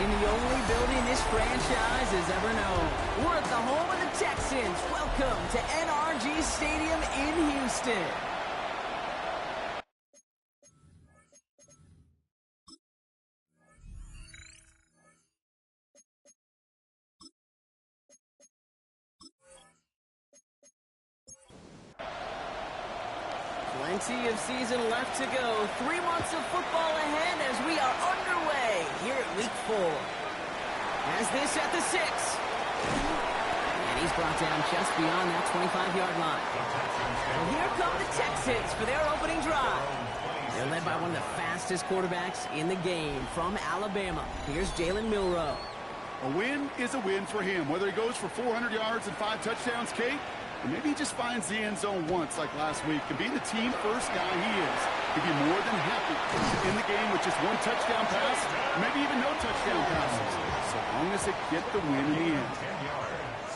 In the only building this franchise has ever known. We're at the home of the Texans. Welcome to NRG Stadium in Houston. Plenty of season left to go. 3 months of football ahead as we are underway here at Week 4. Has this at the 6. And he's brought down just beyond that 25-yard line. And here come the Texans for their opening drive. They're led by one of the fastest quarterbacks in the game from Alabama. Here's Jalen Milroe. A win is a win for him. Whether he goes for 400 yards and 5 touchdowns, Kate, or maybe he just finds the end zone once like last week. And being the team first guy he is, he'd be more than happy to end the game with just 1 touchdown pass, maybe even no touchdown passes, so long as they get the win in the end. 10 yards.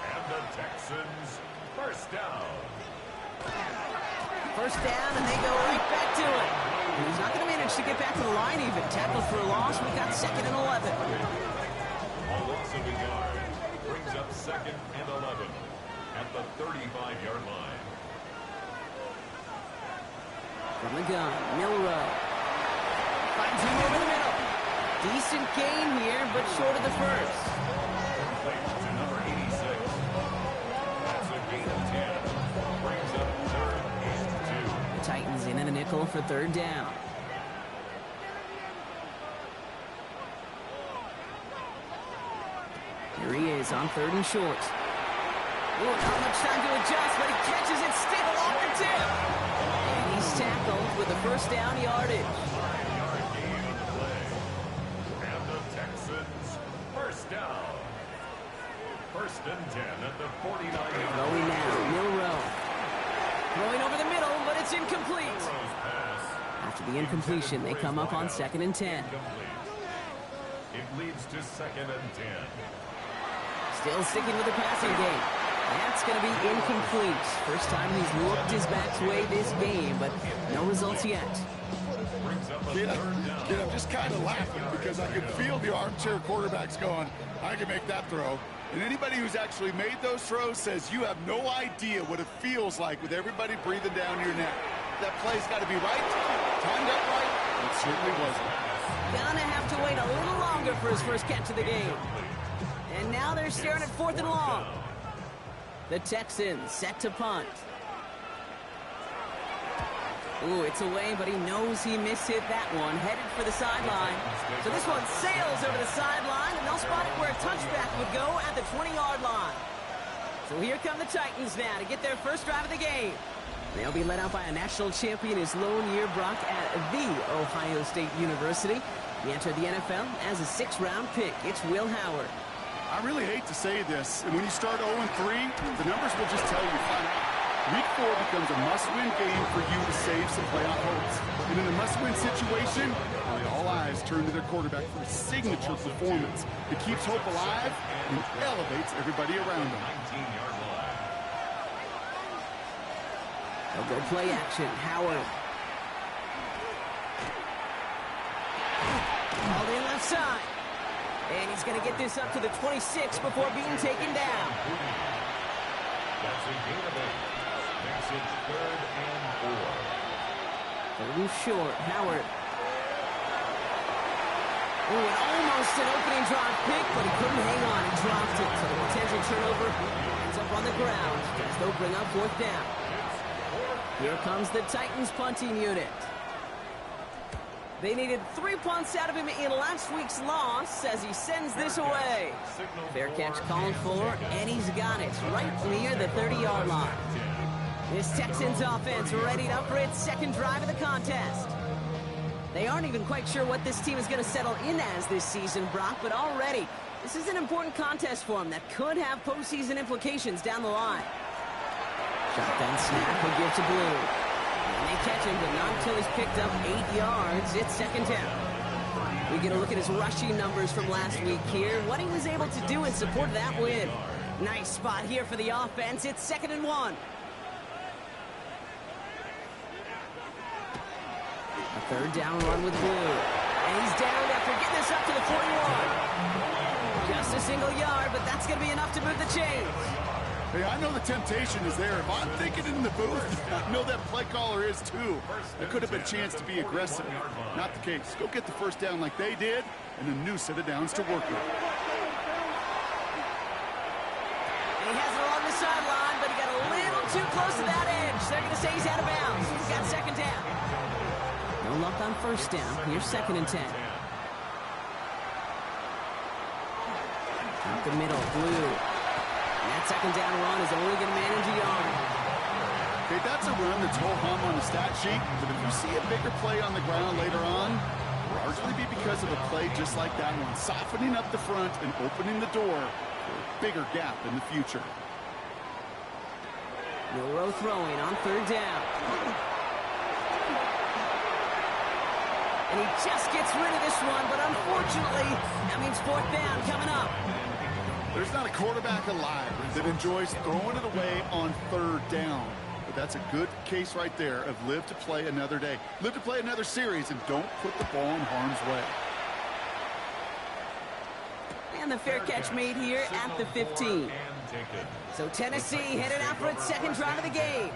And the Texans first down. First down, and they go right back to it. And he's not going to manage to get back to the line even. Tackled for a loss. We got 2nd and 11. A loss of a yard brings up 2nd and 11 at the 35-yard line. From the gun, Milroe. Finds him over the middle. Decent gain here, but short of the first. Complete to number 86. That's a gain of 10. Brings up 3rd and 2. The Titans in a nickel for 3rd down. Here he is on 3rd and short. Oh, not much time to adjust, but he catches it still off the tip. And he's tackled with the first down yardage. 5-yard gain on the play. And the Texans first down. 1st and 10 at the 49-yard line. Going now, Milroe. Throwing over the middle, but it's incomplete. After the incompletion, they come up on 2nd and 10. It leads to 2nd and 10. Still sticking with the passing game. That's going to be incomplete. First time he's looked his back's way this game, but no results yet. I'm just kind of laughing because I can feel the armchair quarterbacks going, I can make that throw. And anybody who's actually made those throws says you have no idea what it feels like with everybody breathing down your neck. That play's got to be right, timed up right, and it certainly wasn't. Gonna have to wait a little longer for his first catch of the game. And now they're staring at 4th and long. The Texans set to punt. Ooh, it's away, but he knows he mishit that one. Headed for the sideline. So this one sails over the sideline, and they'll spot it where a touchback would go at the 20-yard line. So here come the Titans now to get their first drive of the game. They'll be led out by a national champion his lone year Brock at the Ohio State University. He entered the NFL as a 6th-round pick. It's Will Howard. I really hate to say this, and when you start 0-3, the numbers will just tell you flat out. Week 4 becomes a must-win game for you to save some playoff hopes. And in a must-win situation, really all eyes turn to their quarterback for a signature performance that keeps hope alive and elevates everybody around them. 19-yard line. They'll go play action. Howard. All in left side. And he's going to get this up to the 26 before being taken down. That's a gain of 8. Makes it 3rd and 4. A little short. Howard. Oh, and almost an opening drive pick, but he couldn't hang on and dropped it. So the potential turnover ends up on the ground as they'll bring up 4th down. Here comes the Titans punting unit. They needed 3 punts out of him in last week's loss as he sends this away. Fair catch called for, and he's got it right near the 30-yard line. This Texans offense readied up for its 2nd drive of the contest. They aren't even quite sure what this team is going to settle in as this season, Brock, but already this is an important contest for them that could have postseason implications down the line. Shotgun snap will give to Blue. And they catch him, but not until he's picked up 8 yards. It's 2nd down. We get a look at his rushing numbers from last week here. What he was able to do in support of that win. Nice spot here for the offense. It's 2nd and 1. A 3rd down run with Blue. And he's down after getting this up to the 41. Just a single yard, but that's going to be enough to move the chains. Hey, I know the temptation is there. If I'm thinking it in the booth, I know that play caller is too. There could have been a chance to be aggressive. Not the case. Go get the first down like they did, and a new set of downs to work with. He has it along the sideline, but he got a little too close to that edge. They're going to say he's out of bounds. He's got second down. No luck on first down. Here's 2nd and 10. Up the middle, Blue. And that second down run is only going to manage a yard. Okay, that's a run that's ho-hum on the stat sheet, but if you see a bigger play on the ground later on, largely be because of a play just like that one, softening up the front and opening the door for a bigger gap in the future. Milroe throwing on 3rd down. And he just gets rid of this one, but unfortunately, that means 4th down coming up. There's not a quarterback alive that enjoys throwing it away on 3rd down. But that's a good case right there of live to play another day. Live to play another series and don't put the ball in harm's way. And the fair catch made here at the 15. So Tennessee headed out for its 2nd drive of the game.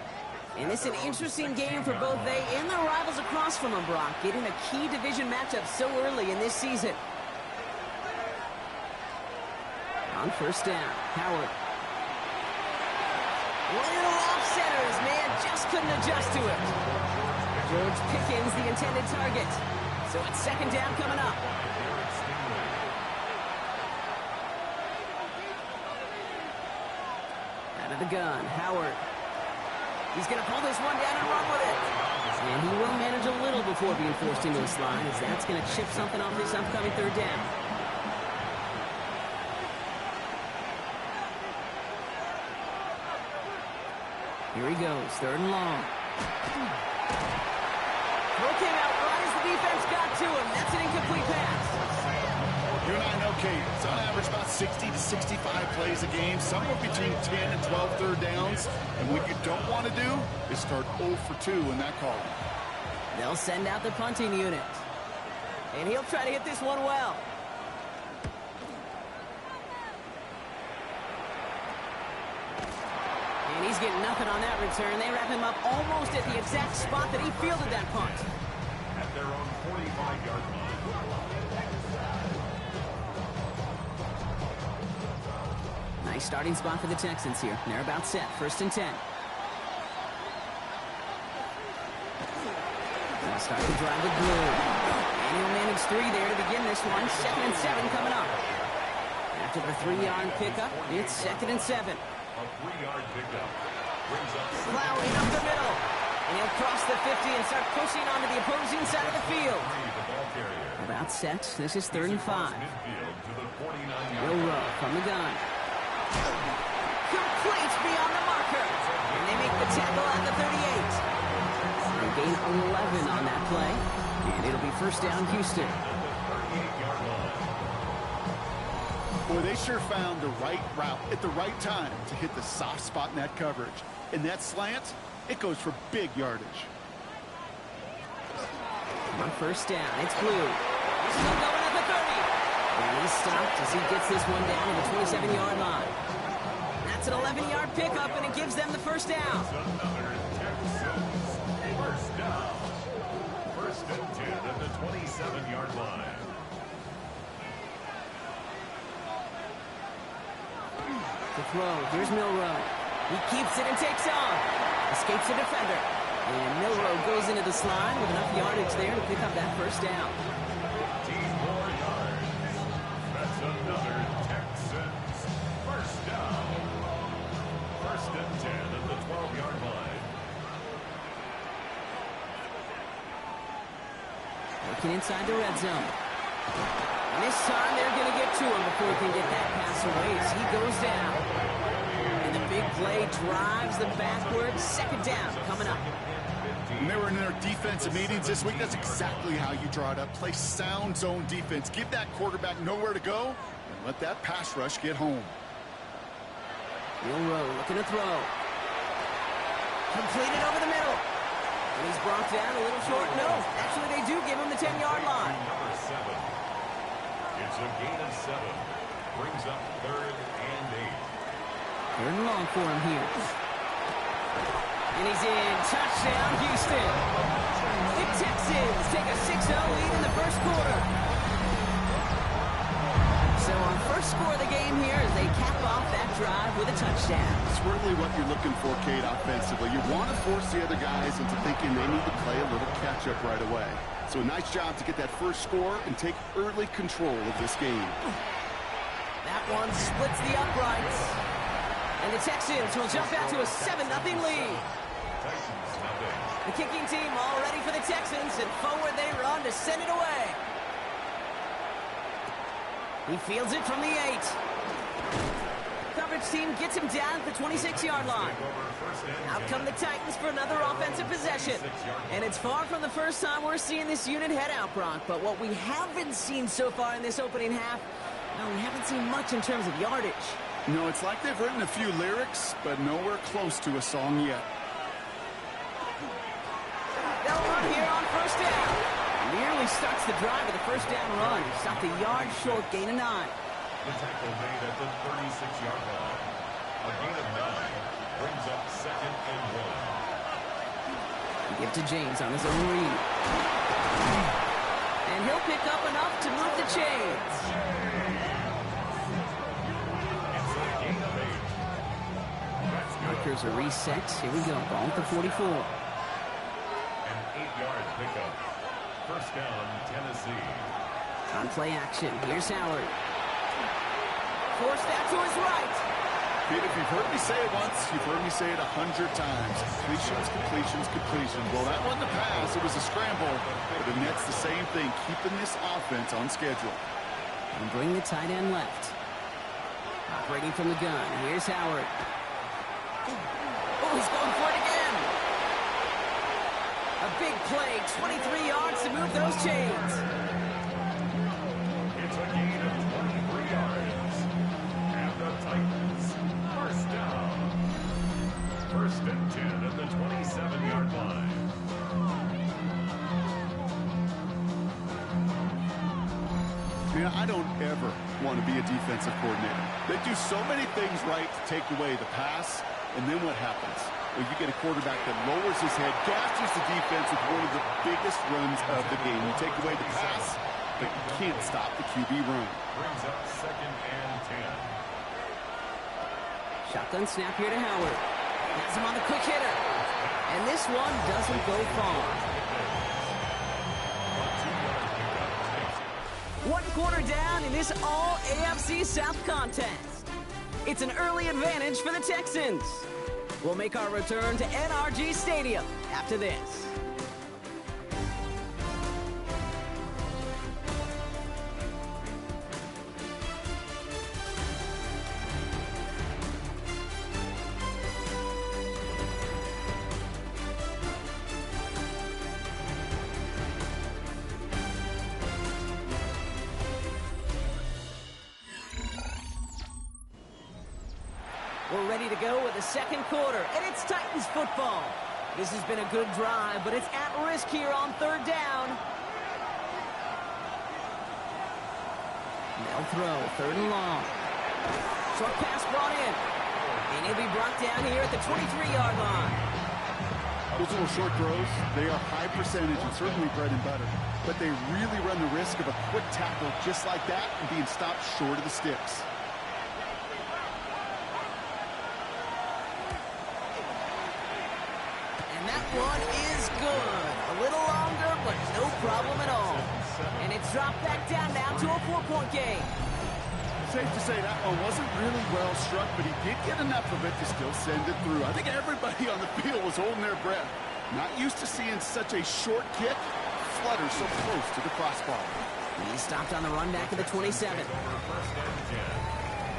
And this is an interesting game for both they and their rivals across from them, Brock, getting a key division matchup so early in this season. On 1st down, Howard. Little off-center, man just couldn't adjust to it. George Pickens, the intended target. So it's 2nd down coming up. Out of the gun, Howard. He's going to pull this one down and run with it. And he will manage a little before being forced into a slide, as that's going to chip something off this upcoming 3rd down. Here he goes, 3rd and long. Throw came out right as the defense got to him. That's an incomplete pass. You and I know, Kate, it's on average about 60 to 65 plays a game, somewhere between 10 and 12 3rd downs. And what you don't want to do is start 0 for 2 in that call. They'll send out the punting unit. And he'll try to hit this one well. And he's getting nothing on that return. They wrap him up almost at the exact spot that he fielded that punt. At their own 45-yard line. Nice starting spot for the Texans here. They're about set. 1st and 10. They'll start to drive with Blue. And he'll manage 3 there to begin this one. 2nd and 7 coming up. After the 3-yard pickup, it's 2nd and 7. A 3-yard pickup brings up Plowing up the middle. And he'll cross the 50 and start pushing onto the opposing side of the field. About set. This is 3rd and 5. Milroe from the gun. Complete beyond the marker. And they make the tackle at the 38. They gain 11 on that play. And it'll be 1st down, Houston. Boy, they sure found the right route at the right time to hit the soft spot in that coverage. And that slant, it goes for big yardage. On 1st down, it's Blue. He's still going at the 30. And he's stopped as he gets this one down to the 27-yard line. That's an 11-yard pickup, and it gives them the 1st down. First down. 1st and 10 at the 27-yard line. To throw, here's Milroe. He keeps it and takes off. Escapes the defender. And Milroe goes into the slide with enough yardage there to pick up that 1st down. 15 more yards. That's another Texans 1st down. 1st and 10 at the 12-yard line. Looking inside the red zone. And this time they're going to get to him before he can get that pass away as he goes down. And the big play drives them backwards. 2nd down coming up. When they were in their defensive meetings this week, that's exactly how you draw it up. Play sound zone defense. Give that quarterback nowhere to go and let that pass rush get home. Milroe looking to throw. Completed over the middle. And he's brought down a little short. No, actually they do give him the 10-yard line. It's a gain of 7. Brings up 3rd and 8. Third and long for him here. And he's in. Touchdown, Houston. The Texans take a 6-0 lead in the first quarter. So our first score of the game here as they cap off that drive with a touchdown. It's really what you're looking for, Kate, offensively. You want to force the other guys into thinking they need to play a little catch-up right away. So a nice job to get that first score and take early control of this game. That one splits the uprights. And the Texans will jump out to a 7-0 lead. The kicking team all ready for the Texans, and forward they run to send it away. He fields it from the 8. Coverage team gets him down at the 26-yard line. Out come the Titans for another offensive possession. And it's far from the first time we're seeing this unit head out, Brock. But what we haven't seen so far in this opening half, well, we haven't seen much in terms of yardage. No, it's like they've written a few lyrics, but nowhere close to a song yet. They'll run here on first down. Nearly starts the drive with a first down run. Stopped a yard short, gain of 9. The tackle made at the 36-yard line. A gain of 9 brings up 2nd and 1. Give to James on his own read. And he'll pick up enough to move the chains. It's a gain of 8. That's good. Markers are reset. Here we go. Ball at the 44. An 8-yard pickup. First down, Tennessee. On play action. Here's Howard. Forced out to his right. Pete, if you've heard me say it once, you've heard me say it 100 times. Completions, completions, completions. Well, that wasn't a pass. It was a scramble. But the Nets the same thing, keeping this offense on schedule. And bring the tight end left. Operating from the gun. Here's Howard. Oh, he's going for it again. A big play. 23 yards to move those chains. It's a gain of 23 yards. And the Titans, first down. First and 10 at the 27-yard line. Yeah, I don't ever want to be a defensive coordinator. They do so many things right to take away the pass, and then what happens? Well, you get a quarterback that lowers his head, gashes the defense with one of the biggest runs of the game. You take away the pass, but you can't stop the QB run. Brings up 2nd and 10. Shotgun snap here to Howard. Has him on the quick hitter. And this one doesn't go far. 1 quarter down in this all-AFC South contest. It's an early advantage for the Texans. We'll make our return to NRG Stadium after this. We're ready to go with the second quarter, and it's Titans football. This has been a good drive, but it's at risk here on third down. They'll throw, 3rd and long. Short pass brought in. And he'll be brought down here at the 23-yard line. Those little short throws, they are high percentage and certainly bread and butter. But they really run the risk of a quick tackle just like that and being stopped short of the sticks. One is good. A little longer, but no problem at all. And it's dropped back down now to a 4-point game. Safe to say that one wasn't really well struck, but he did get enough of it to still send it through. I think everybody on the field was holding their breath. Not used to seeing such a short kick flutter so close to the crossbar. He stopped on the run back of the 27. First and 10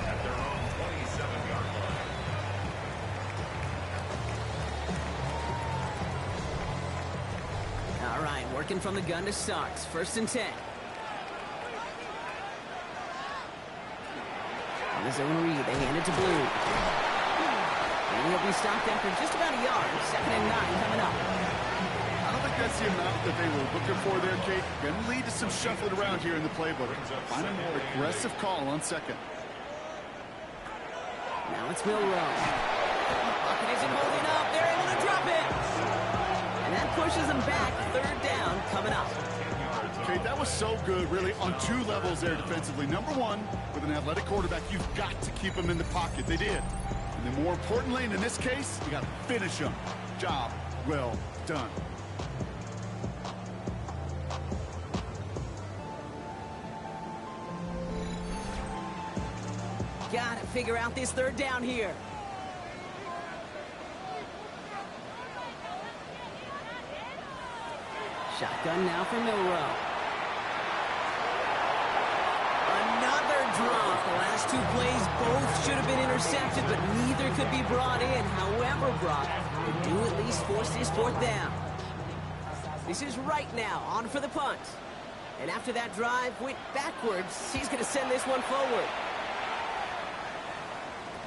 at their own 27-yard line. All right, working from the gun to start. 1st and 10. On his own read, they hand it to Blue. And he'll be stopped after just about a yard. 2nd and 9 coming up. I don't think that's the amount that they were looking for there, Kate. Going to lead to some shuffling around here in the playbook. Find a more aggressive call on second. Now it's Milrow. Pocket isn't holding up. They're able to drop it. And that pushes them back. Third down coming up. Kate, that was so good, really, on two levels there defensively. Number one, with an athletic quarterback, you've got to keep him in the pocket. They did. And then more importantly, and in this case, you got to finish him. Job well done. Got to figure out this third down here. Shotgun now for Milrow. Another drop. The last two plays both should have been intercepted, but neither could be brought in. However, Brock, they do at least force this fourth down. This is right now, on for the punt. And after that drive went backwards, he's going to send this one forward.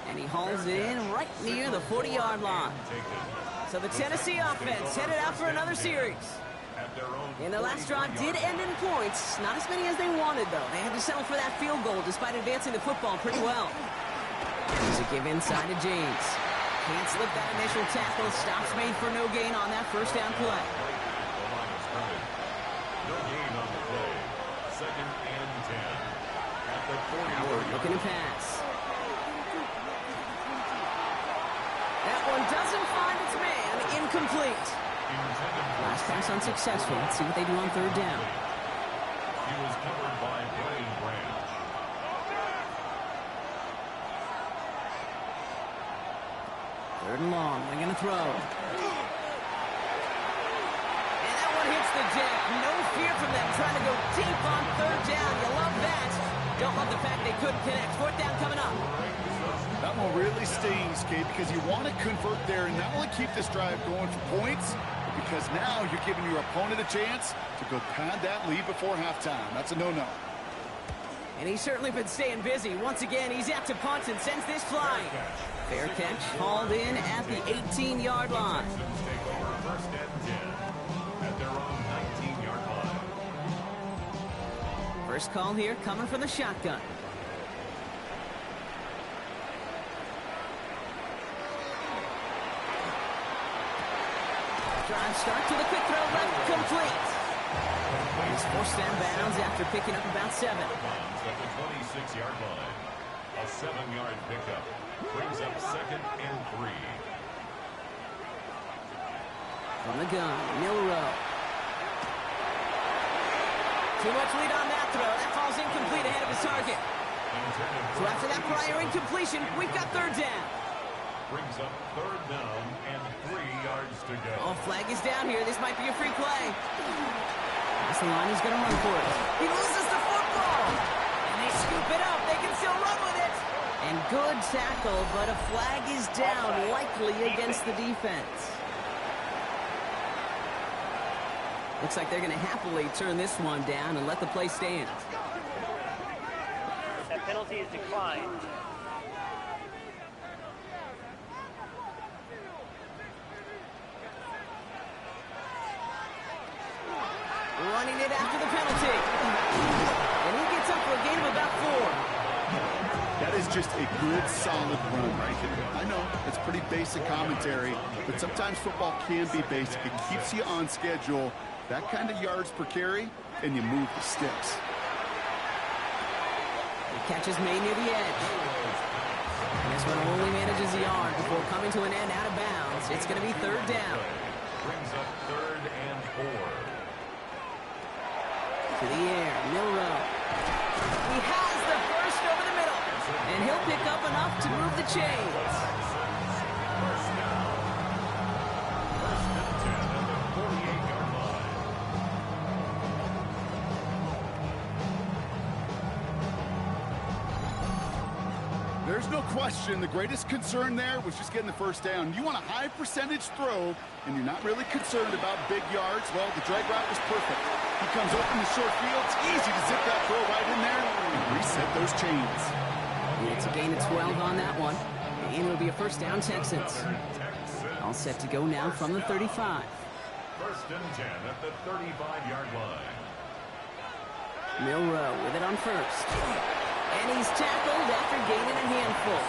And he hauls it in right near the 40-yard line. So the Tennessee offense headed out for another series. And the last drive did end in points. Not as many as they wanted, though. They had to settle for that field goal despite advancing the football pretty well. Here's a give inside to James. Can't slip that initial tackle. Stops made for no gain on that first down play. No gain on the play. Second and 10. At the 40. Looking to pass. That one doesn't find its man. Incomplete. Last pass unsuccessful. Let's see what they do on third down. He was covered by Brian Branch. Third and long. They're going to throw. And that one hits the deck. No fear from them trying to go deep on third down. You love that. Don't love the fact they couldn't connect. Fourth down coming up. That one really stings, Kate, because you want to convert there and not only keep this drive going for points, but because now you're giving your opponent a chance to go pad that lead before halftime. That's a no-no. And he's certainly been staying busy. Once again, he's out to punt and sends this flying. Fair catch, hauled in at the 18-yard line. Texans take over first and 10 at their own 19-yard line. First call here coming from the shotgun. Drive start to the quick throw left, complete. He's forced down bounds after picking up about 7. At the 26-yard line. A 7-yard pickup brings up second and 3. From the gun, Milrow. Too much lead on that throw. That falls incomplete ahead of his target. So after that prior incompletion, we've got third down. Brings up third down and 3 yards to go. Oh, flag is down here. This might be a free play. That's the line. He's going to run for it. He loses the football. And they scoop it up. They can still run with it. And good tackle, but a flag is down, likely against the defense. Looks like they're going to happily turn this one down and let the play stand. That penalty is declined. Running it after the penalty. And he gets up for a gain of about 4. That is just a good, solid run right here. I know, it's pretty basic commentary, but sometimes football can be basic. It keeps you on schedule, that kind of yards per carry, and you move the sticks. The catch is made near the edge. And this one only manages a yard before coming to an end out of bounds. It's going to be third down. Brings up third and 4. To the air, Milrow. He has the first over the middle. And he'll pick up enough to move the chains. First down. First and 10 at the 48-yard line. There's no question the greatest concern there was just getting the first down. You want a high percentage throw, and you're not really concerned about big yards. Well, the drag route was perfect. He comes open the short field. It's easy to zip that throw right in there and reset those chains. It's a gain of 12 on that one. And it'll be a first down, Texans. All set to go now from the 35. First and 10 at the 35-yard line. Milrow with it on first. And he's tackled after gaining a handful.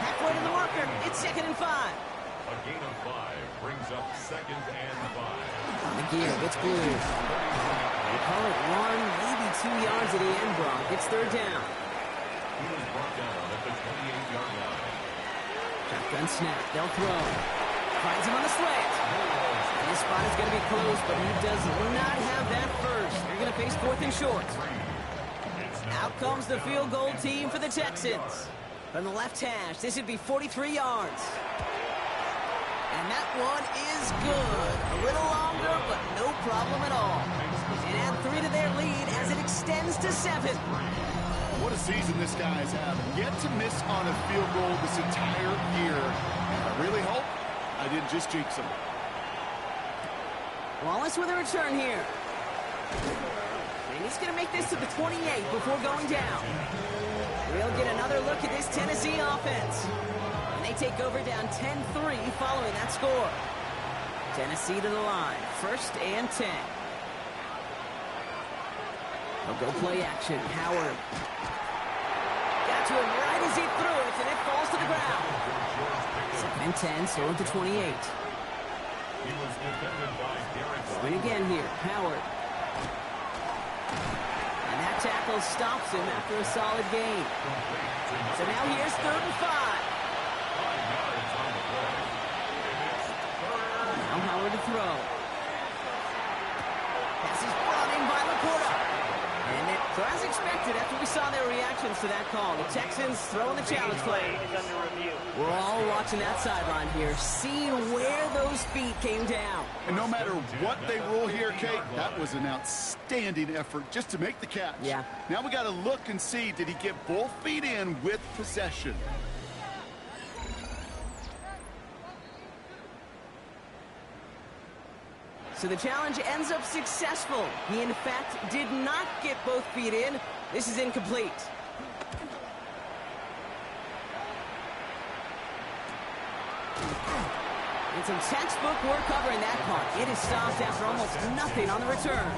Halfway to the marker. It's 2nd and 5. A gain of 5 brings up 2nd and 5. On the gear, gets blue. They call it 1, maybe 2 yards at the end, Brock. It's 3rd down. He was brought down at the 28-yard line. Shotgun snap. They'll throw. Finds him on the slant. And his spot is going to be close, but he does not have that first. They're going to face 4th and short. Out comes the field goal team for the Texans. From the left hash, this would be 43 yards. And that one is good. A little longer, but no problem at all. And add 3 to their lead as it extends to 7. What a season this guy's having. Yet to miss on a field goal this entire year. And I really hope I didn't just jinx him. Wallace with a return here. And he's going to make this to the 28 before going down. We'll get another look at this Tennessee offense. And they take over down 10-3 following that score. Tennessee to the line. 1st and 10. They'll go play action. Howard. Got to him right as he threw it, and it falls to the ground. 2nd and 10, so into 28. He was defended by Derek. Going again here. Howard. And that tackle stops him after a solid gain. So now here's 3rd and 5. 5 yards on the play. Now Howard to throw. Pass is brought in by Laporta. And it, so as expected, after we saw their reactions to that call, the Texans throwing the challenge play. We're all watching that sideline here, seeing where those feet came down. And no matter what they rule here, Kate, that was an outstanding effort just to make the catch. Yeah. Now we got to look and see, did he get both feet in with possession? So the challenge ends up successful. He, in fact, did not get both feet in. This is incomplete. And some textbook work covering that punt. It is stopped after almost nothing on the return.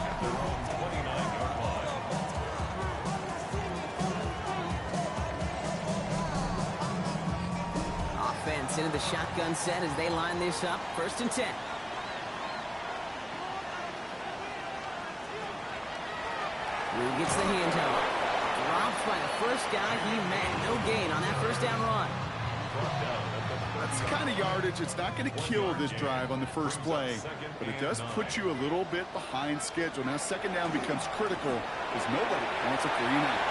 Offense into the shotgun set as they line this up. 1st and 10. Blue gets the handoff. Dropped by the first guy he met. No gain on that 1st down run. That's the kind of yardage. It's not going to kill this drive on the first play, but it does put you a little bit behind schedule. Now 2nd down becomes critical because nobody wants a 3-and-out.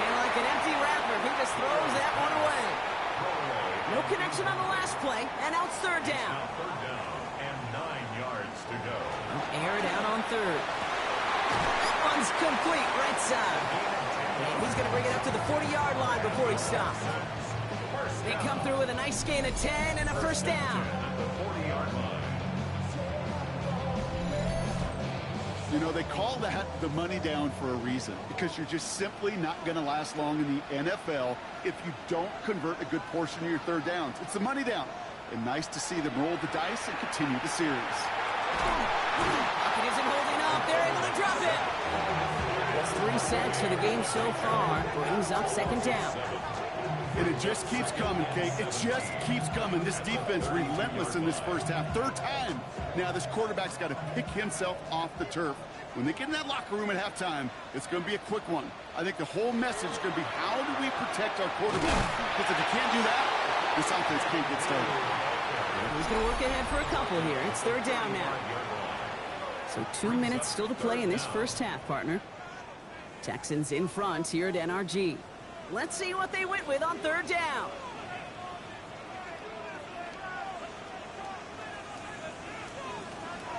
And like an empty wrapper, he just throws that one away. No connection on the last play, and now it's 3rd down. 3rd down and 9 yards to go. Air it out on 3rd. That one's complete, right side. And he's going to bring it up to the 40-yard line before he stops. They come through with a nice gain of 10 and a 1st down. You know, they call that the money down for a reason, because you're just simply not going to last long in the NFL if you don't convert a good portion of your 3rd downs. It's the money down. And nice to see them roll the dice and continue the series. Pocket isn't holding up. They're able to drop it. It's 3 sacks for the game so far. Brings up 2nd down. And it just keeps coming, Kate. It just keeps coming. This defense relentless in this 1st half. 3rd time. Now this quarterback's got to pick himself off the turf. When they get in that locker room at halftime, it's going to be a quick one. I think the whole message is going to be, how do we protect our quarterback? Because if you can't do that, this offense can't get started. He's going to work ahead for a couple here. It's 3rd down now. So 2 minutes still to play in this 1st half, partner. Texans in front here at NRG. Let's see what they went with on 3rd down.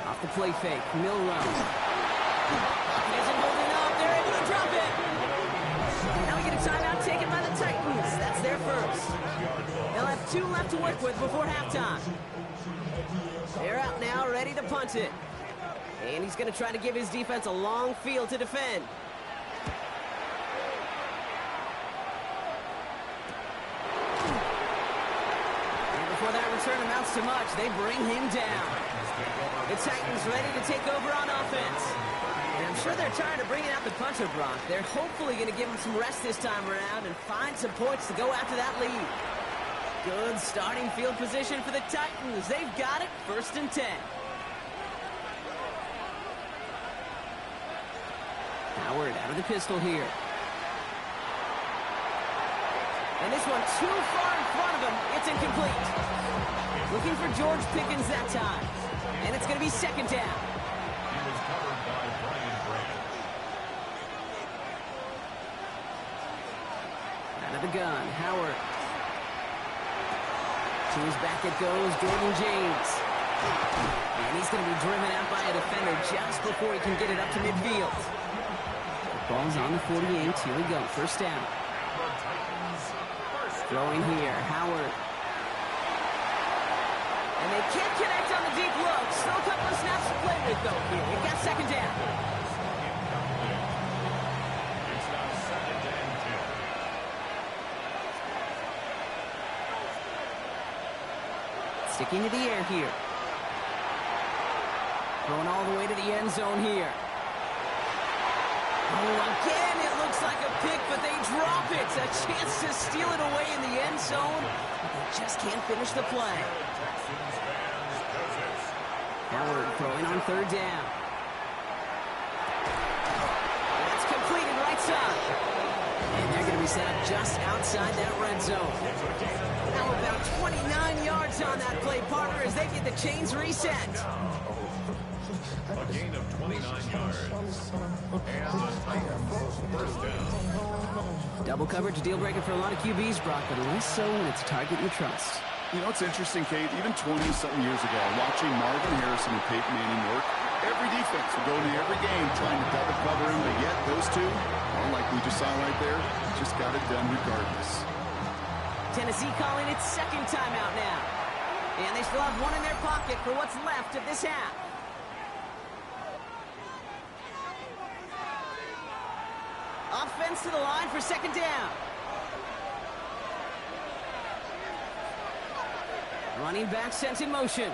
Off the play fake, Milrow. Pocket isn't holding up. They're able to drop it. Now we get a timeout taken by the Titans. That's their 1st. They'll have 2 left to work with before halftime. They're out now, ready to punt it. And he's going to try to give his defense a long field to defend. And before that return amounts to much, they bring him down. The Titans ready to take over on offense. And I'm sure they're tired of bringing out the punter, Brock. They're hopefully going to give him some rest this time around and find some points to go after that lead. Good starting field position for the Titans. They've got it, 1st and 10. Howard out of the pistol here. And this one too far in front of him. It's incomplete. Looking for George Pickens that time. And it's going to be 2nd down. He was covered by Brian Branch. Out of the gun, Howard. To his back it goes, Jordan James. And he's going to be driven out by a defender just before he can get it up to midfield. The ball's on the 48. Here we go, 1st down. Throwing here, Howard. And they can't connect on the deep look. Still a couple of snaps to play with, though, here. We've got 2nd down. It's now 2nd and 10. Sticking to the air here. Going all the way to the end zone here. Oh, again, it looks like a pick, but they drop it. A chance to steal it away in the end zone, but they just can't finish the play. Texans fans visit. Howard throwing on 3rd down. That's completed right side. And they're going to be set up just outside that red zone. Now about 29 yards on that play, partner, as they get the chains reset. A gain of 29 yards. And the Titans 1st down. Double coverage, deal breaker for a lot of QBs, Brock, but less so when it's a target you trust. You know, it's interesting, Kate. Even 20-something years ago, watching Marvin Harrison and Peyton Manning work, every defense would go into every game trying to double cover him, but yet those two, well, like we just saw right there, just got it done regardless. Tennessee calling its 2nd timeout now. And they still have one in their pocket for what's left of this half. Offense to the line for 2nd down. Running back sent in motion.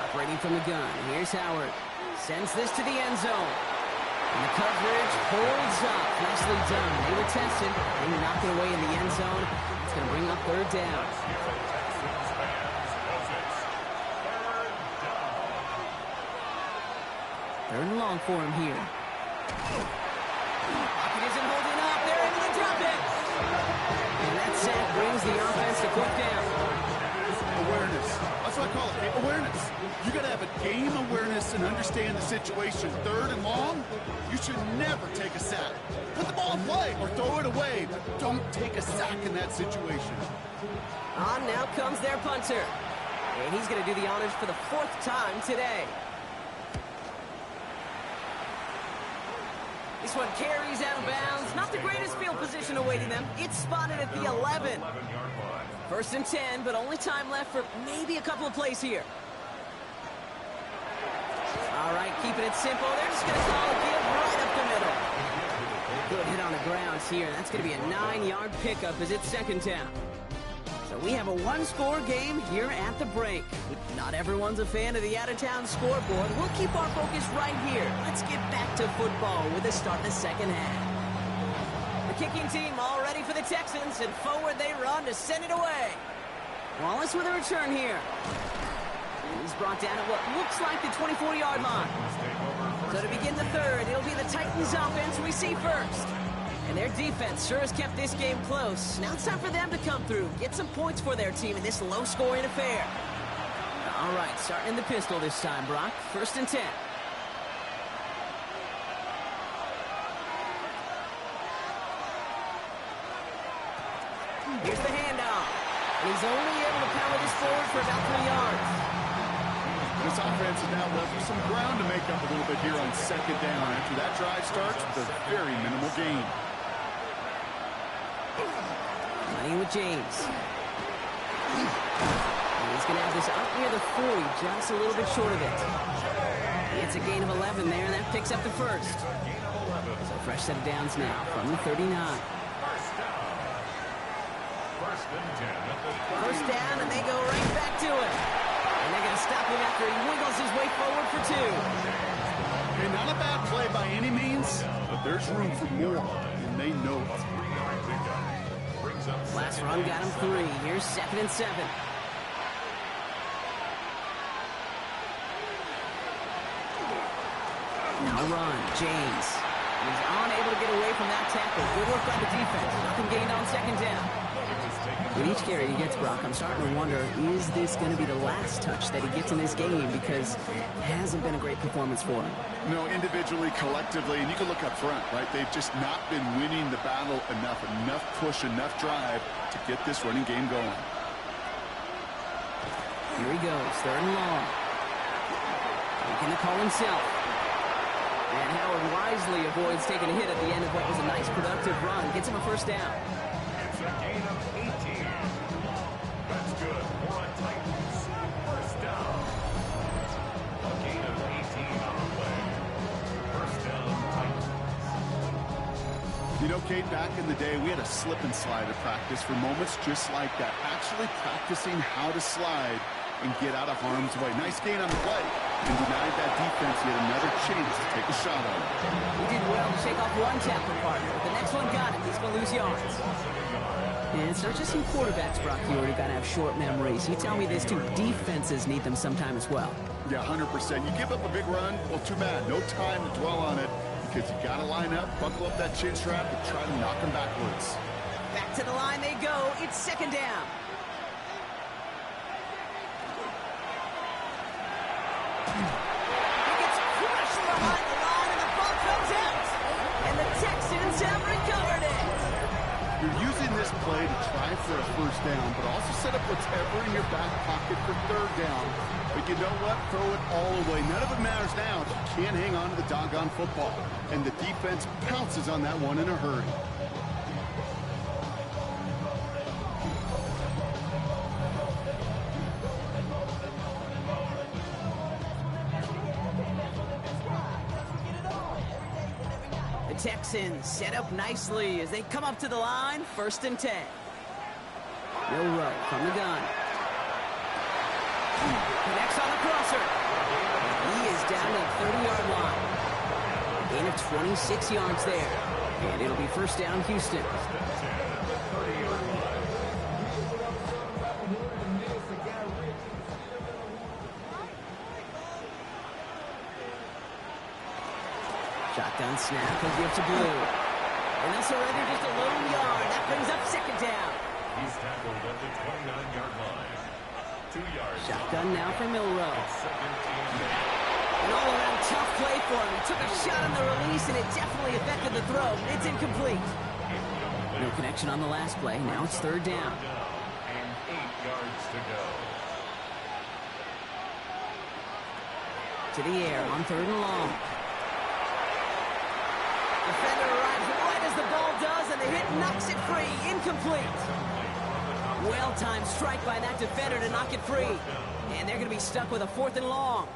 Operating from the gun. Here's Howard. Sends this to the end zone. And the coverage holds up. Nicely done. They were tested. They knocked it away in the end zone. It's going to bring up 3rd down. Texans fans visit. 3rd and long for him here. Pocket isn't holding up. They're able to drop it. And that sack brings the offense to 4th down. Awareness. That's what I call it, awareness. You got to have a game awareness and understand the situation. 3rd and long, you should never take a sack. Put the ball in play or throw it away, but don't take a sack in that situation. On now comes their punter. And he's going to do the honors for the 4th time today. This one carries out of bounds. Not the greatest field position awaiting them. It's spotted at the 11. 11-yard line. 1st and 10, but only time left for maybe a couple of plays here. All right, keeping it simple. They're just going to call a give right up the middle. Good hit on the ground here. That's going to be a 9-yard pickup as it's 2nd down. So we have a 1-score game here at the break. Not everyone's a fan of the out-of-town scoreboard. We'll keep our focus right here. Let's get back to football with a start in the 2nd half. The kicking team all ready for the Texans, and forward they run to send it away. Wallace with a return here. He's brought down at what looks like the 24-yard line. So to begin the 3rd, it'll be the Titans offense we see first. And their defense sure has kept this game close. Now it's time for them to come through, get some points for their team in this low-scoring affair. All right, starting in the pistol this time, Brock. 1st and 10. Here's the handoff. And he's only able to power this forward for about 3 yards. This offense is now left with some ground to make up a little bit here on 2nd down after that drive starts with a very minimal gain. Running with James. And he's going to have this up near the 40, just a little bit short of it. It's a gain of 11 there, and that picks up the 1st. So fresh set of downs now from the 39. First and 10 at the 1st down, and they go right back to it. And they're going to stop him after he wiggles his way forward for 2. Okay, not a bad play by any means, but there's room for more, and they know it. Last run got him 3. Here's 2nd and 7. Now run, James. He's unable to get away from that tackle. Good work by the defense. Nothing gained on 2nd down. With each carry he gets, Brock, I'm starting to wonder, is this going to be the last touch that he gets in this game? Because it hasn't been a great performance for him. No, individually, collectively, and you can look up front, right? They've just not been winning the battle enough push, enough drive to get this running game going. Here he goes, 3rd and long. Making the call himself. And Howard wisely avoids taking a hit at the end of what was a nice productive run. Gets him a 1st down. It's a gain of 18. That's good. More on Titans. 1st down. A gain of 18 on the play. 1st down, Titans. You know, Kate, back in the day, we had a slip and slide at practice for moments just like that. Actually practicing how to slide and get out of harm's way. Nice gain on the play. And denied that defense yet another chance to take a shot on him. He did well to shake off one tackle partner, but the next one got him. He's going to lose yards. And it's not just in quarterbacks, Brock, you already got to have short memories. You tell me this too. Defenses need them sometime as well. Yeah, 100%. You give up a big run, well, too bad. No time to dwell on it because you got to line up, buckle up that chin strap, and try to knock them backwards. Back to the line they go. It's 2nd down. He gets crushed behind the line, and the ball comes out. And the Texans have recovered it. You're using this play to try for a 1st down, but also set up whatever in your back pocket for 3rd down. But you know what? Throw it all away. None of it matters now if you can't hang on to the doggone football. And the defense pounces on that one in a hurry. Texans set up nicely as they come up to the line. 1st and 10. Will Rowe from the gun. Connects on the crosser. He is down to the 30-yard line. Gain of 26 yards there. And it'll be 1st down, Houston. Shotgun snap, he'll give to Blue. And they'll surrender just a lone yard. That brings up 2nd down. He's tackled at the 29-yard line. 2 yards. Shotgun now for Milrow. 2nd team. An all-around tough play for him. He took a shot on the release, and it definitely affected the throw. It's incomplete. No connection on the last play. Now it's 3rd down. And 8 yards to go. To the air on 3rd and long. Defender arrives right as the ball does, and the hit knocks it free. Incomplete. Well-timed strike by that defender to knock it free. And they're going to be stuck with a 4th and long.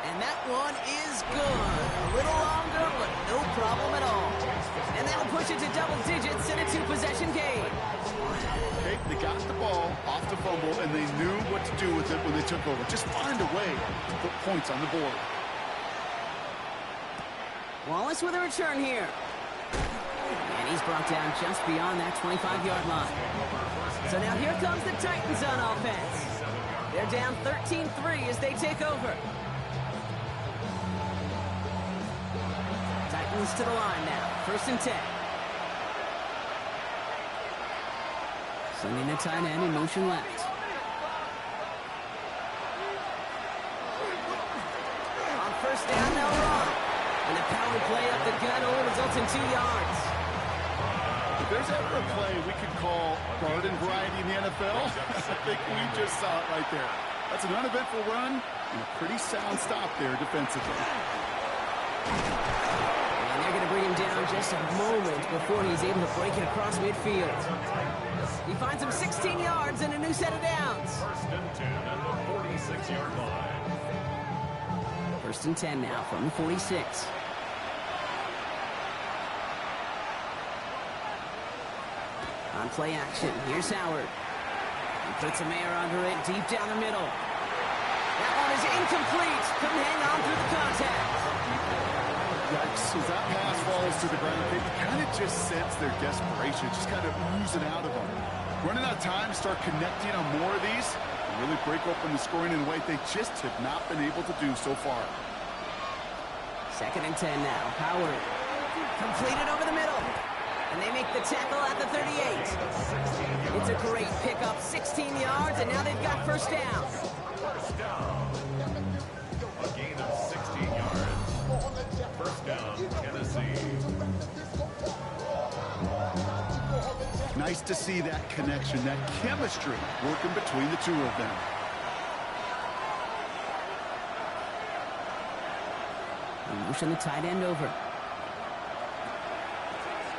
And that one is good. A little longer, but no problem at all. And that'll push it to double digits in a 2-possession game. Okay, they got the ball off the fumble, and they knew what to do with it when they took over. Just find a way to put points on the board. Wallace with a return here. And he's brought down just beyond that 25-yard line. So now here comes the Titans on offense. They're down 13-3 as they take over. Titans to the line now. 1st and 10. Sending the tight end in motion left. On 1st down, they'll run. And the power play up the gun only results in 2 yards. If there's ever a play we could call garden variety in the NFL, I think we just saw it right there. That's an uneventful run and a pretty sound stop there defensively. And they're going to bring him down just a moment before he's able to break it across midfield. He finds him 16 yards and a new set of downs. 1st and 10 at the 46-yard line. 1st and 10 now from the 46. On play action, here's Howard. He puts a Mayer under it, deep down the middle. That one is incomplete. Couldn't hang on through the contact. Yikes, as that pass falls to the ground, they kind of just sense their desperation, just kind of oozing out of them. Running out of time, start connecting on more of these, and really break open the scoring in a way they just have not been able to do so far. 2nd and 10 now. Howard completed over the middle. And they make the tackle at the 38. It's a great pickup, 16 yards, and now they've got first down. First down. A gain of 16 yards. First down, Tennessee. Nice to see that connection, that chemistry working between the two of them. And motion the tight end over.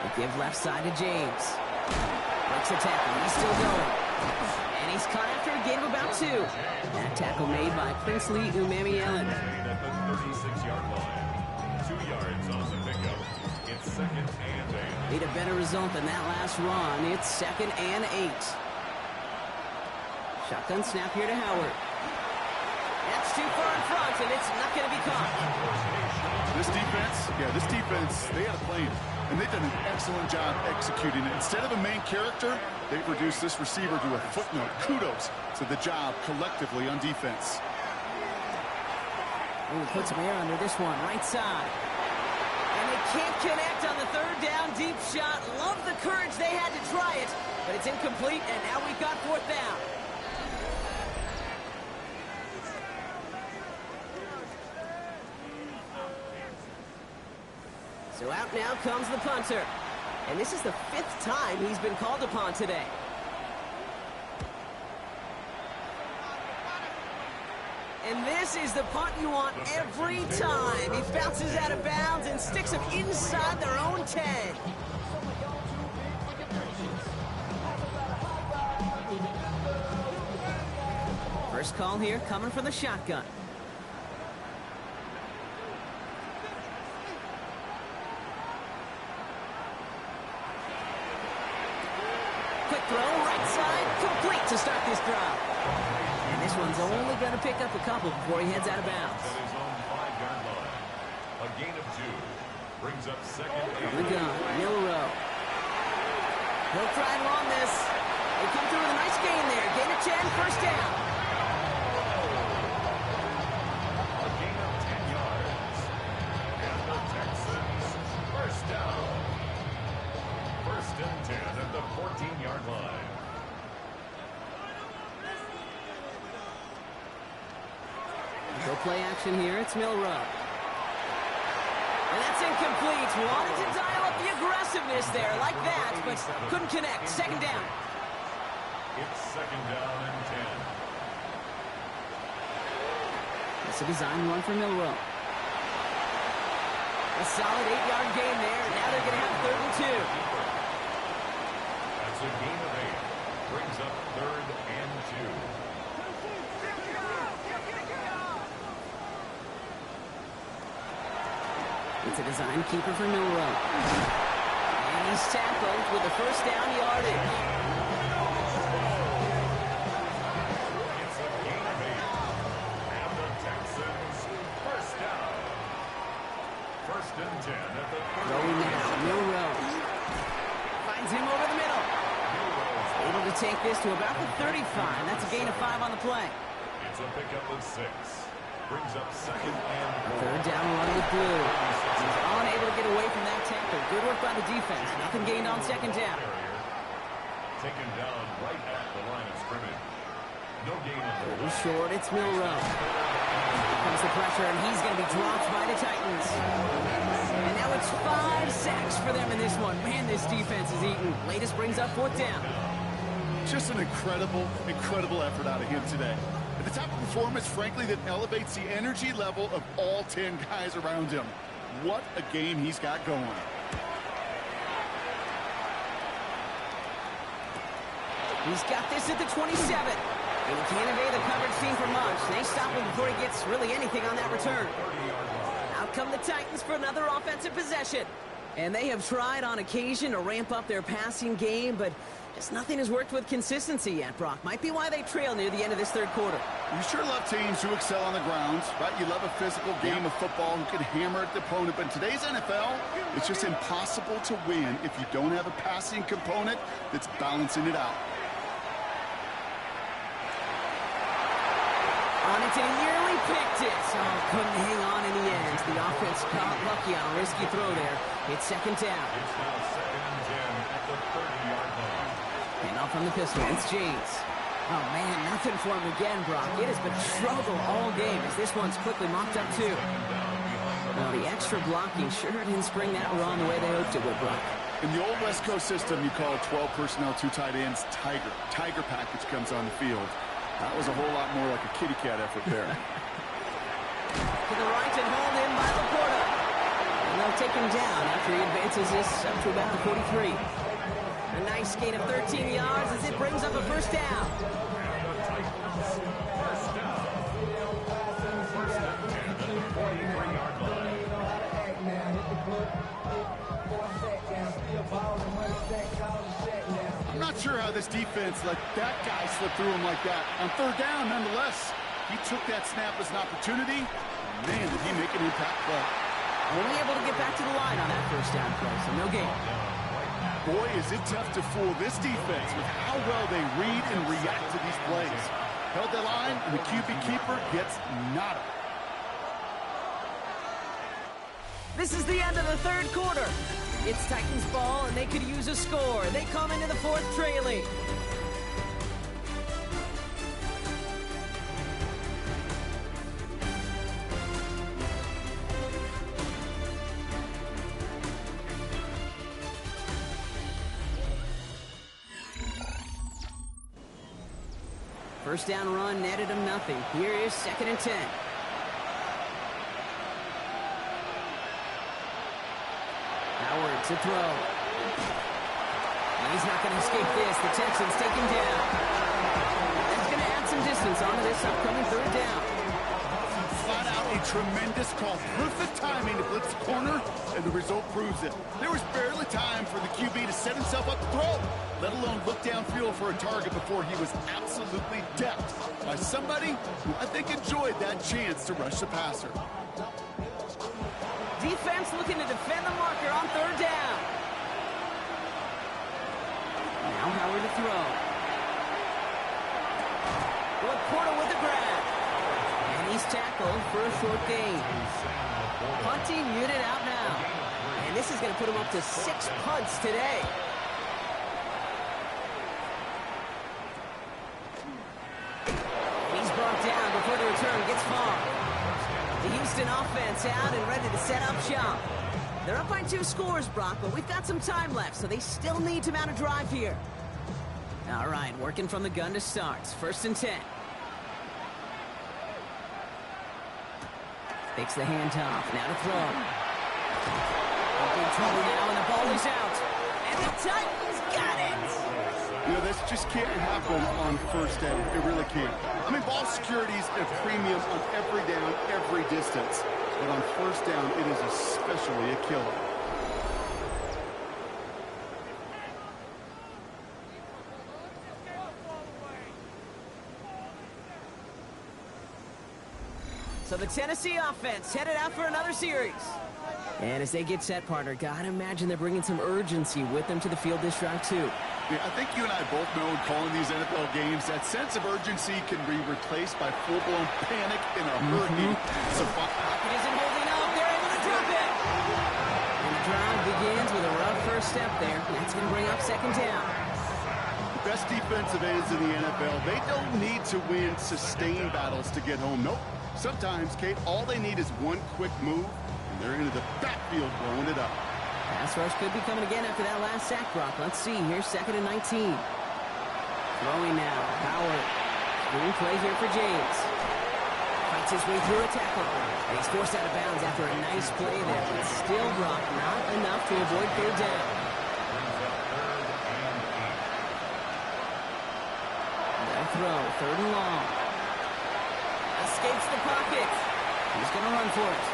They give left side to James. Breaks the tackle. He's still going. And he's caught after a gain of about 2. That tackle made by Princely Umamielen. At the 36-yard line. 2 yards on the pickup. It's 2nd and 8. Need a better result than that last run. It's 2nd and 8. Shotgun snap here to Howard. That's too far in front, and it's not going to be caught. This defense, they had a plan, and they've done an excellent job executing it. Instead of a main character, they've reduced this receiver to a footnote. Kudos to the job collectively on defense. Ooh, puts Mayer under this one, right side. And they can't connect on the 3rd down deep shot. Love the courage they had to try it, but it's incomplete, and now we've got 4th down. So out now comes the punter. And this is the 5th time he's been called upon today. And this is the punt you want every time. He bounces out of bounds and sticks them inside their own 10. First call here coming from the shotgun. Quick throw, right side, complete to start this drive. And this one's only going to pick up a couple before he heads out of bounds. At his own 5-yard line. A gain of 2. Brings up 2nd and 8. From the gun, Milrow. He'll try and run this. They come through with a nice gain there. Gain of 10, first down. A gain of 10 yards. And the Texans, first down. 1st and 10 at the 14-yard line. Go play action here. It's Milrow. And that's incomplete. Wanted to dial up the aggressiveness there like that, but couldn't connect. 2nd down. It's 2nd down and 10. It's a design run for Milrow. A solid 8-yard gain there. Now they're going to have 3rd and 2. That's a gain of 8. Brings up 3rd and 2. It's a design keeper for Milrow. And he's tackled with the first down yardage. It's a gain of 8. And the Texans, first down. 1st and 10 at the 30. Going now, Milrow. Finds him over the middle. Able to take this to about the 35. That's a gain of 5 on the play. It's a pickup of 6. Brings up 2nd and 4. 3rd down run with Blue. He's unable to get away from that tackle. Good work by the defense. Nothing gained on 2nd down. Taken down right at the line of scrimmage. No gain on the Little short, it's Milrow. Here comes the pressure, and he's going to be dropped by the Titans. And now it's 5 sacks for them in this one. Man, this defense is eating. Latest brings up 4th down. Just an incredible, incredible effort out of him today. And the type of performance, frankly, that elevates the energy level of all 10 guys around him. What a game he's got going. He's got this at the 27. And he can't evade the coverage team for much. They stop him before he gets really anything on that return. Out come the Titans for another offensive possession. And they have tried on occasion to ramp up their passing game, but just nothing has worked with consistency yet, Brock. Might be why they trail near the end of this third quarter. You sure love teams who excel on the ground, right? You love a physical game of football who can hammer at the opponent. But in today's NFL, it's just impossible to win if you don't have a passing component that's balancing it out. On it, and he nearly picked it. Oh, couldn't hang on in the end. The offense got lucky on a risky throw there. It's second down. It's now 2nd and 10 at the 30-yard line. And off from the pistol, it's James. Oh, man, nothing for him again, Brock. It has been a struggle all game as this one's quickly mopped up, too. Well, the extra blocking sure didn't spring that run the way they hoped it would, Brock. In the old West Coast system, you call 12 personnel, 2 tight ends, Tiger. Tiger package comes on the field. That was a whole lot more like a kitty cat effort there. To the right and hauled in by Laporta. And they'll take him down after he advances this up to about the 43. A nice gain of 13 yards as it brings up a first down. And the Titans, first down. First and 10 at the 43-yard line. I'm not sure how this defense let that guy slip through him like that. On third down, nonetheless, he took that snap as an opportunity. Man, did he make an impact play. Only able to get back to the line on that first down play, so no gain. Boy, is it tough to fool this defense with how well they read and react to these plays. Held the line, and the QB keeper gets nada. This is the end of the third quarter. It's Titans ball, and they could use a score. They come into the fourth trailing. First down run netted him nothing. Here is 2nd and 10. Howard to throw. He's not going to escape this. The Texans take him down. That's going to add some distance onto this upcoming third down. Flat out a tremendous call. Perfect timing to blitz the corner, and the result proves it. There was barely time for the QB to set himself up to throw, let alone look downfield for a target before he was absolutely decked by somebody who I think enjoyed that chance to rush the passer. Defense looking to defend the marker on third down. Now Howard to throw. Laporta with the grab. And he's tackled for a short gain. Punting unit out now. And this is going to put him up to 6 punts today. And he's brought down before the return gets far. The Houston offense out and ready to set up shop. They're up by 2 scores, Brock, but we've got some time left, so they still need to mount a drive here. All right, working from the gun to start. 1st and 10. Takes the handoff. Now to throw. Big trouble now, and the ball is out. And the Titans got it! You know, this just can't happen on first down. It really can't. I mean, ball security is a premium on every down, every distance. But on first down, it is especially a killer. So the Tennessee offense headed out for another series. And as they get set, partner, gotta imagine they're bringing some urgency with them to the field this drive, too. Yeah, I think you and I both know in calling these NFL games, that sense of urgency can be replaced by full-blown panic in a hurricane. So It isn't holding up. They're able to drop it. And the drive begins with a rough first step there. That's going to bring up 2nd down. the best defensive ends in the NFL, they don't need to win sustained battles to get home. Nope. Sometimes, Kate, all they need is one quick move, and they're into the backfield blowing it up. Pass rush could be coming again after that last sack, Brock. Let's see. Here's 2nd and 19. Throwing now. Howard. Screen play here for James. Fights his way through a tackle. And he's forced out of bounds after a nice play there. But still, Brock, not enough to avoid third down. They'll throw. 3rd and long. Escapes the pocket. He's going to run for it.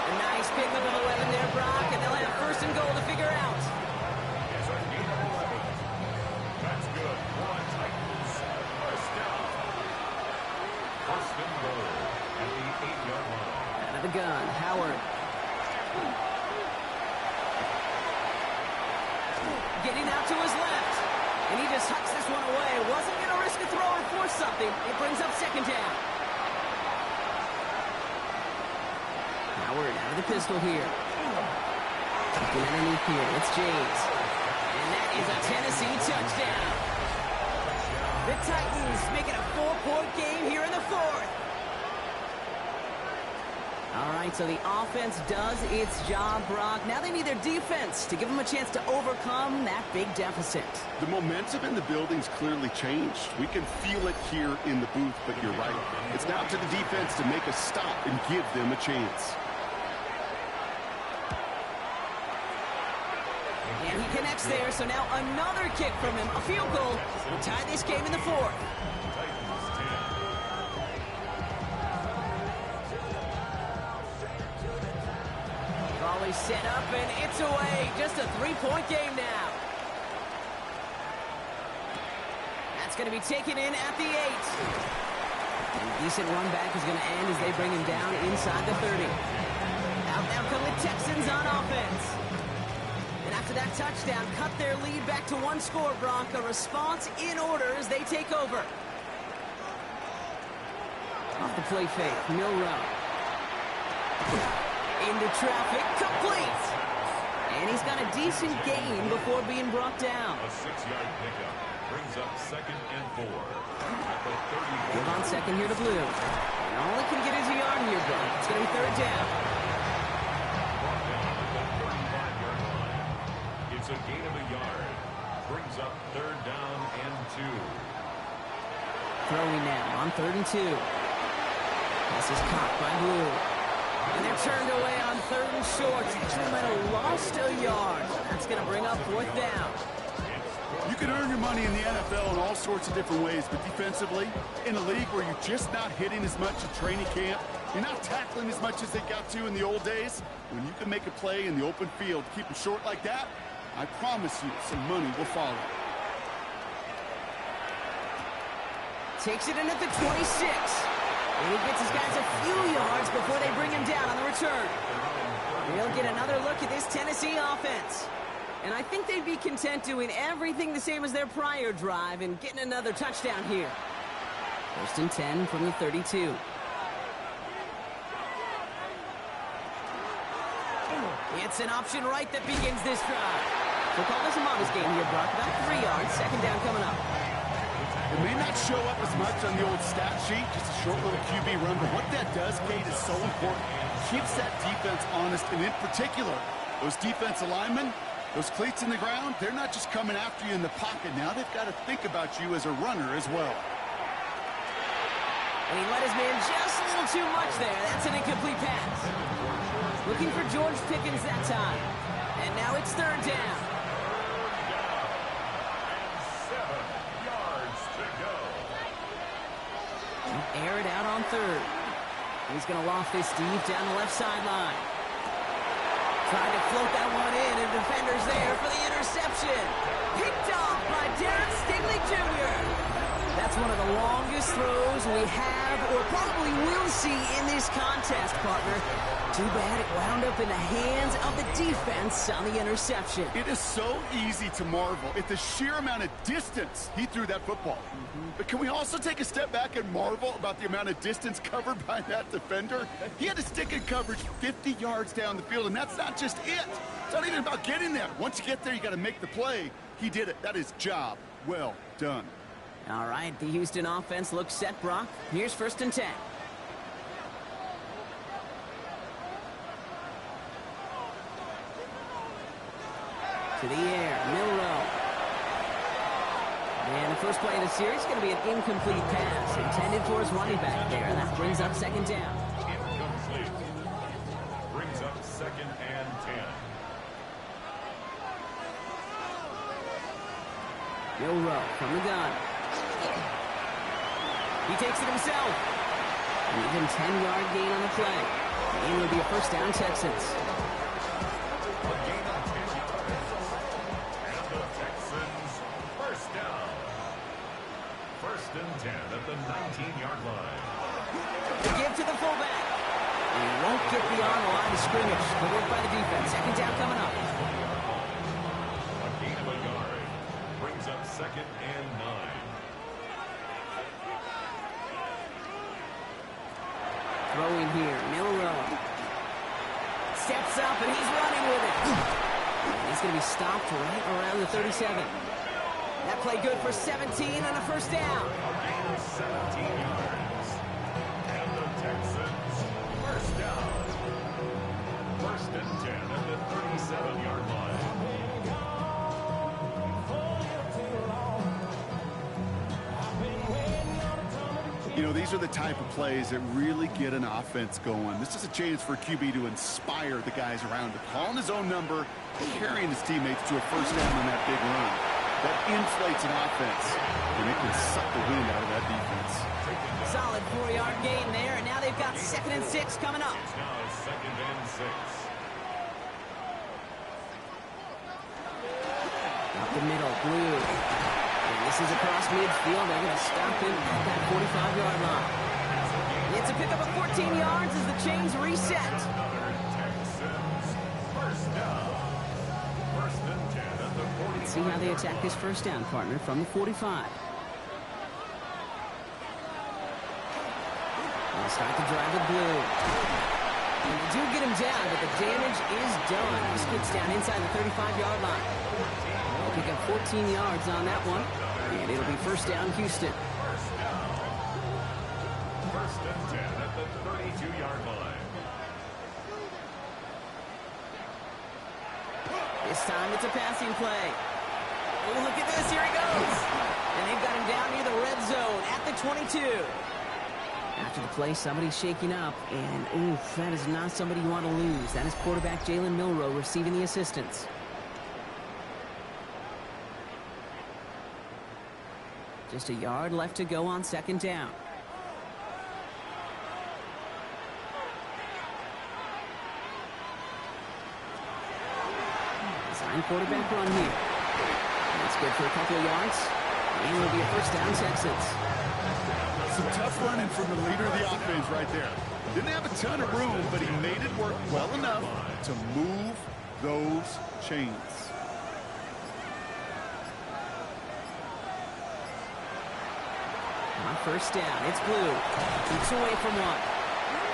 A nice pickup of the weapon there, Brock, and they'll have first and goal to figure out. It's a gain of 11. That's good. One Titans. First down. First and goal at the 8-yard line. Out of the gun, Howard. Getting out to his left. And he just hucks this one away. Wasn't going to risk a throw or force something. It brings up second down. Howard out of the pistol here. Tucking underneath here. It's James. And that is a Tennessee touchdown. The Titans make it a 4-point game here in the fourth. All right, so the offense does its job, Brock. Now they need their defense to give them a chance to overcome that big deficit. The momentum in the building's clearly changed. We can feel it here in the booth, but you're right. It's now to the defense to make a stop and give them a chance. And he connects there, so now another kick from him. A field goal will tie this game in the fourth. Volley set up, and it's away. Just a 3-point game now. That's going to be taken in at the 8. And a decent run back is going to end as they bring him down inside the 30. Out now come the Texans on offense. And after that touchdown, cut their lead back to 1 score, Brock. A response in order as they take over. Off the play fake, Milrow. Into traffic, complete. And he's got a decent gain before being brought down. A 6-yard pickup brings up second and 4. At the 30. Give on second here to Blue. And all he can get is a yard here, Brock. It's going to be third down. Brought down at the 35-yard line. It's a gain of a yard. Brings up third down and 2. Throwing now on 3rd and 2. This is caught by Blue. And they're turned away on 3rd and short. Actually might have lost a yard. That's going to bring up 4th down. You can earn your money in the NFL in all sorts of different ways, but defensively, in a league where you're just not hitting as much at training camp, you're not tackling as much as they got to in the old days, when you can make a play in the open field, keep it short like that, I promise you some money will follow. Takes it in at the 26. And he gets his guys a few yards before they bring him down on the return. We'll get another look at this Tennessee offense. And I think they'd be content doing everything the same as their prior drive and getting another touchdown here. 1st and 10 from the 32. It's an option right that begins this drive. We'll call this a modest game here, Brock. About 3 yards, second down coming up. It may not show up as much on the old stat sheet, just a short little QB run, but what that does, Kate, is so important. Keeps that defense honest, and in particular, those defensive linemen, those cleats in the ground, they're not just coming after you in the pocket. Now they've got to think about you as a runner as well. And he let his man just a little too much there. That's an incomplete pass. Looking for George Pickens that time. And now it's 3rd down. Air it out on 3rd. He's going to loft this deep down the left sideline. Trying to float that one in, and defender's there for the interception. Picked off by Derek Stingley Jr. That's one of the longest throws we have or probably will see in this contest, partner. Too bad it wound up in the hands of the defense on the interception. It is so easy to marvel at the sheer amount of distance he threw that football. But can we also take a step back and marvel about the amount of distance covered by that defender? He had to stick in coverage 50 yards down the field, and that's not just it. It's not even about getting there. Once you get there, you got to make the play. He did it. That is job well done. All right, the Houston offense looks set, Brock. Here's 1st and 10. To the air, Milrow. And the first play of the series is going to be an incomplete pass intended for his running back there. And that brings up 2nd down. Incomplete. Brings up 2nd and 10. Milrow from the gun. He takes it himself. An even 10-yard gain on the play. And it'll be a first down, Texans. A gain of 10 yards. And the Texans first down. First and 10 at the 19-yard line. The give to the fullback. And he won't get beyond the line of scrimmage. Good work by the defense. Second down coming up. A gain of a yard. Brings up second and 9. Throwing here, Milrow. Steps up, and he's running with it. And he's going to be stopped right around the 37. That play good for 17 and a first down. A gain of 17 yards. And the Texans first down. First and 10 at the 37-yard line. You know, these are the type of plays that really get an offense going. This is a chance for QB to inspire the guys around him. Calling his own number, carrying his teammates to a first down on that big run. That inflates an offense, and it can suck the wind out of that defense. Solid 4-yard gain there, and now they've got 2nd and 6 coming up. It's now second and 6. Up the middle, Blue. And this is across midfield. They're going to stop him at that 45-yard line. It's a pickup of 14 yards as the chains reset. Texans first down. First and 10 at the 45. Let's see how they attack this first down, partner, from the 45. They'll start the drive with Blue. And they do get him down, but the damage is done. He skids down inside the 35-yard line. They'll pick up 14 yards on that one. And it'll be first down, Houston. First down. First and 10 at the 32-yard line. This time it's a passing play. Oh, look at this. Here he goes. And they've got him down near the red zone at the 22. After the play, somebody's shaking up. And, oof, that is not somebody you want to lose. That is quarterback Jalen Milrow receiving the assistance. Just a yard left to go on second down. Design quarterback run here. That's good for a couple of yards. And it'll be a first down, Texans. Some tough running from the leader of the offense right there. Didn't have a ton of room, but he made it work well enough to move those chains. On first down, it's Blue. Keeps away from one.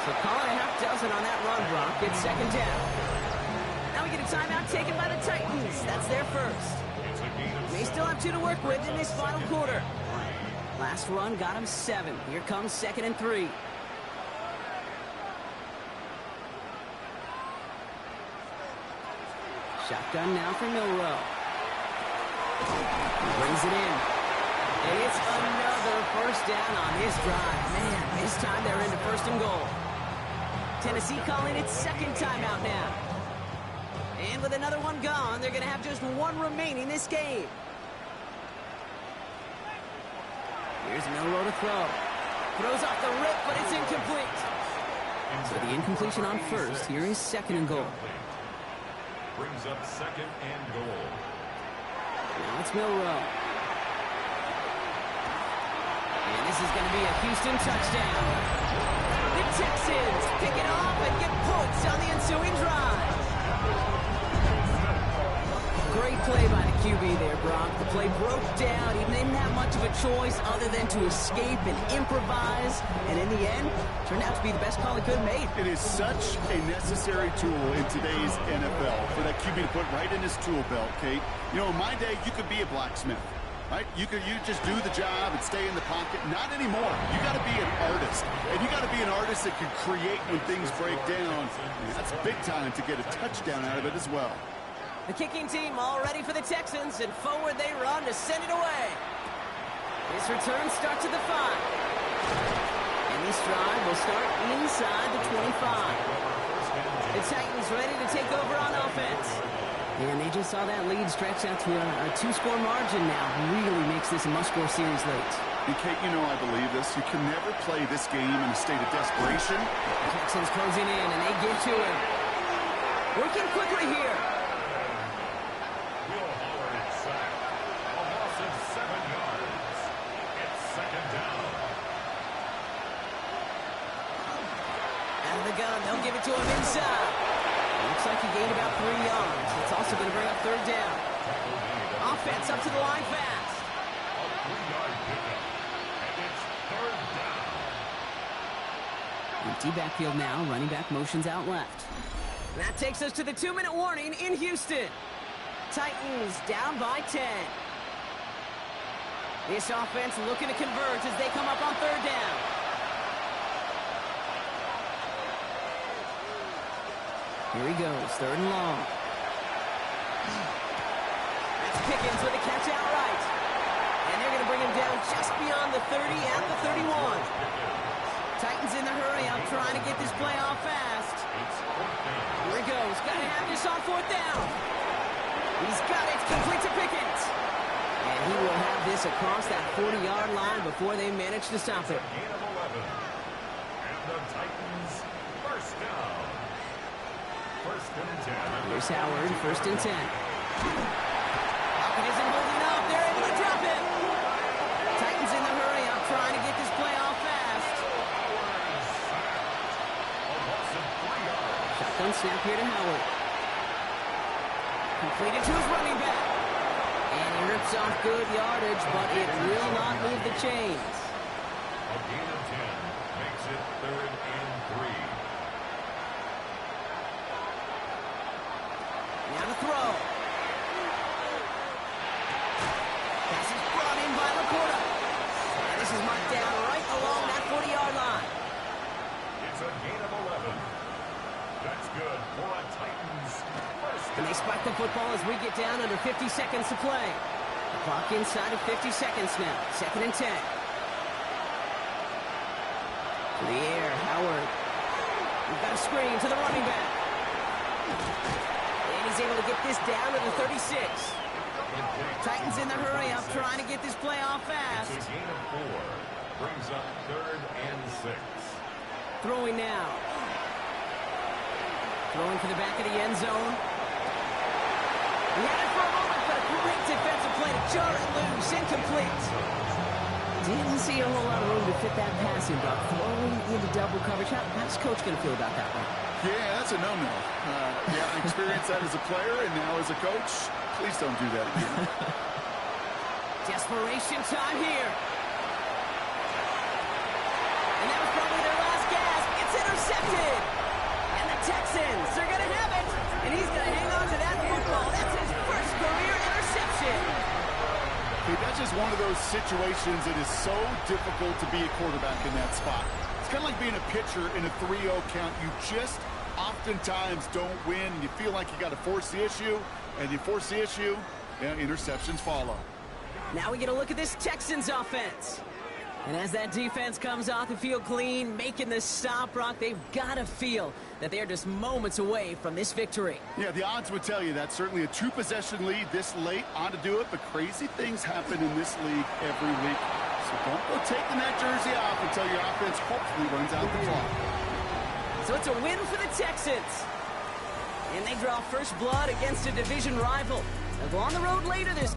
So call it a half dozen on that run block. It's second down. Now we get a timeout taken by the Titans. That's their first. They still have 2 to work with in this final quarter. Last run got him 7. Here comes 2nd and 3. Shotgun now for Milrow. He brings it in. And it's another first down on his drive. Man, this time they're into first and goal. Tennessee calling its second timeout now. And with another one gone, they're going to have just one remaining this game. Here's Milrow to throw. Throws off the rip, but it's incomplete. So the incompletion on first. Here is second and goal. Brings up second and goal. Now it's Milrow. And this is going to be a Houston touchdown. The Texans pick it off and get points on the ensuing drive. Great play by the QB there, Brock. The play broke down. He didn't have much of a choice other than to escape and improvise. And in the end, turned out to be the best call he could have made. It is such a necessary tool in today's NFL for that QB to put right in his tool belt, Kate. You know, in my day, you could be a blacksmith. Right? You just do the job and stay in the pocket. Not anymore. You got to be an artist. And you got to be an artist that can create when things break down. And that's big time to get a touchdown out of it as well. The kicking team all ready for the Texans, and forward they run to send it away. This return starts at the 5. And this drive will start inside the 25. The Titans ready to take over on offense. And they just saw that lead stretch out to a 2-score margin now. Really makes this a must-score series late. And Kate, you know I believe this. You can never play this game in a state of desperation. Texans closing in, and they get to him. Working quickly here. Will Howard sack. A loss of 7 yards. It's second down. Out of the gun, they'll give it to him inside. Looks like he gained about 3 yards. It's also going to bring up third down. Offense up to the line fast. A 3-yard pickup. And it's third down. Empty backfield now. Running back motions out left. And that takes us to the 2-minute warning in Houston. Titans down by 10. This offense looking to converge as they come up on third down. Here he goes, third and long. That's Pickens with a catch outright. And they're going to bring him down just beyond the 30 and the 31. Titans in the hurry out trying to get this play off fast. Here he goes, got to have this on fourth down. He's got it, complete to Pickens. And he will have this across that 40-yard line before they manage to stop it. Gain of 11. And the Titans first down. First and 10. Here's Howard, first and 10. Pocket isn't holding up. They're able to drop it. Titans in the hurry up, trying to get this play off fast. A loss of 3 yards. Shotgun snap here to Howard. Completed to his running back. And he rips off good yardage, but it will not move the chains. A gain of 10 makes it third and 3. Now to throw. Pass is brought in by Laporta. And this is marked down right along that 40-yard line. It's a gain of 11. That's good for a Titans first And they down. spike the football as we get down under 50 seconds to play. The clock inside of 50 seconds now. Second and 10. To the air, Howard. We've got a screen to the running back. And he's able to get this down to the 36. Titans in the hurry up, trying to get this play off fast. It's a gain of 4. Brings up third and 6. Throwing now. Throwing for the back of the end zone. He had it for a moment, but a great defensive play to jar it loose. Incomplete. Didn't see a whole lot of room to fit that passing, but throwing into double coverage. How's Coach going to feel about that one? Yeah, that's a no-no. Yeah, I experienced that as a player, and now as a coach, please don't do that again. Desperation time here. And that was probably their last gasp. It's intercepted. And the Texans are going to have it. And he's going to hang on to that football. That's his first career interception. Okay, that's just one of those situations that is so difficult to be a quarterback in that spot. It's kind of like being a pitcher in a 3-0 count. You just oftentimes don't win. You feel like you got to force the issue, and you force the issue, yeah, interceptions follow. Now we get a look at this Texans offense. And as that defense comes off the field clean, making the stop, Brock, they've got to feel that they're just moments away from this victory. Yeah, the odds would tell you that's certainly a 2-possession lead this late on to do it, but crazy things happen in this league every week. So don't go taking that jersey off until your offense hopefully runs out the clock. So it's a win for the Texans. And they draw first blood against a division rival. They'll go on the road later this